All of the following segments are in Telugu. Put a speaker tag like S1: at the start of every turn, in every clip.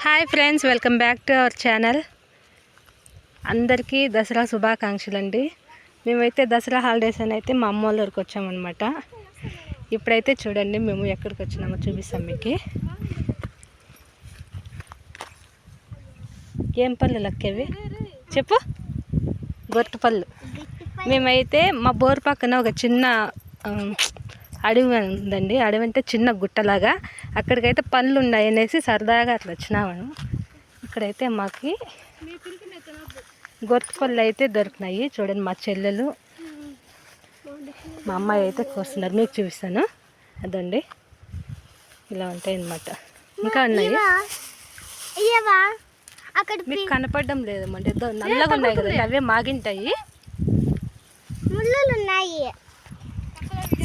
S1: Hi friends, welcome back to our channel. అందరికీ దసరా శుభాకాంక్షలు అండి. మేమైతే దసరా హాలిడేస్ అని అయితే మా అమ్మ వాళ్ళ ఊరికి వచ్చామన్నమాట. ఇప్పుడైతే చూడండి మేము ఎక్కడికి వచ్చినామో చూపిస్తాం మీకు. ఏం పళ్ళు లక్కేవి చెప్పు? గొట్టు పళ్ళు. మేమైతే మా బోర్ పక్కన ఒక చిన్న అడవి ఉందండి. అడవి అంటే చిన్న గుట్టలాగా, అక్కడికైతే పళ్ళు ఉన్నాయి అనేసి సరదాగా అట్లా వచ్చినాము. ఇక్కడైతే మాకు గొట్టు పళ్ళు అయితే దొరికినాయి. చూడండి మా చెల్లెలు మా అమ్మాయి అయితే కోస్తున్నారు, మీకు చూపిస్తాను. అదండి ఇలా ఉంటాయి అన్నమాట. ఇంకా ఉన్నాయి, మీకు కనపడడం లేదమ్మండి, నల్లగా ఉన్నాయి కదా, అవే మాగింటాయి.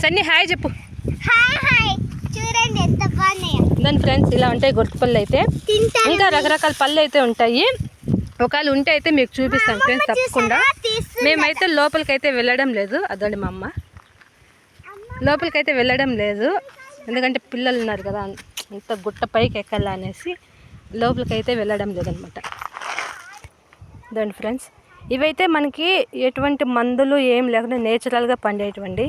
S1: సన్నీ హాయ్ చెప్పు.
S2: చూడండి ఎంత బాగున్నాయి.
S1: దాని ఫ్రెండ్స్ ఇలా ఉంటాయి గొట్టు పళ్ళు అయితే. ఇంకా రకరకాల పళ్ళు అయితే ఉంటాయి. ఒకవేళ ఉంటే అయితే మీకు చూపిస్తాను ఫ్రెండ్స్ తప్పకుండా. మేమైతే లోపలికైతే వెళ్ళడం లేదు. అదండి మా అమ్మ, లోపలికైతే వెళ్ళడం లేదు, ఎందుకంటే పిల్లలు ఉన్నారు కదా, అంత గుట్ట పైకి ఎక్కాల అనేసి లోపలికైతే వెళ్ళడం లేదనమాట. అదండి ఫ్రెండ్స్, ఇవైతే మనకి ఎటువంటి మందులు ఏం లేకుండా నేచురల్గా పండేటువంటి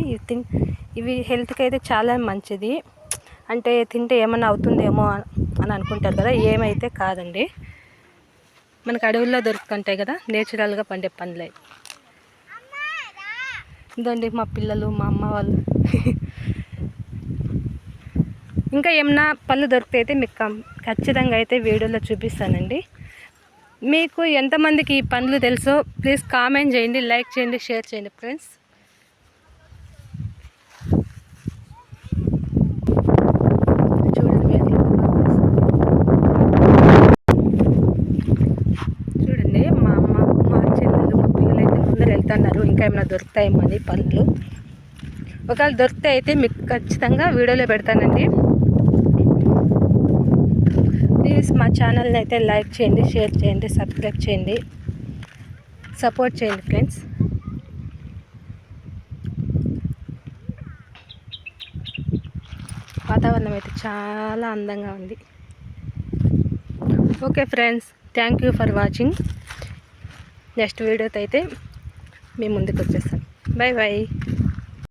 S1: ఇవి హెల్త్కి అయితే చాలా మంచిది. అంటే తింటే ఏమన్నా అవుతుందేమో అని అనుకుంటారు కదా, ఏమైతే కాదండి. మనకు అడవుల్లో దొరుకుతుంటాయి కదా నేచురల్గా పండే పండ్లు. ఇదండి మా పిల్లలు, మా అమ్మ వాళ్ళు. ఇంకా ఏమన్నా పళ్ళు దొరికితే అయితే మీకు ఖచ్చితంగా అయితే వీడియోలో చూపిస్తానండి. మీకు ఎంతమందికి ఈ పండ్లు తెలుసో ప్లీజ్ కామెంట్ చేయండి, లైక్ చేయండి, షేర్ చేయండి ఫ్రెండ్స్. చూడండి మా అమ్మ, మా చెల్లెలు, మా పిల్లలు అయితే ముందర వెళ్తున్నారు. ఇంకా ఏమైనా దొరుకుతాయేమో అని పండ్లు. ఒకవేళ దొరికితే అయితే మీకు ఖచ్చితంగా వీడియోలో పెడతానండి. ప్లీజ్ మా ఛానల్ని అయితే లైక్ చేయండి, షేర్ చేయండి, సబ్స్క్రైబ్ చేయండి, సపోర్ట్ చేయండి ఫ్రెండ్స్. వాతావరణం అయితే చాలా అందంగా ఉంది. Okay friends, thank you for watching. Next వీడియోతో అయితే మీ ముందుకు వచ్చేస్తాను. Bye bye.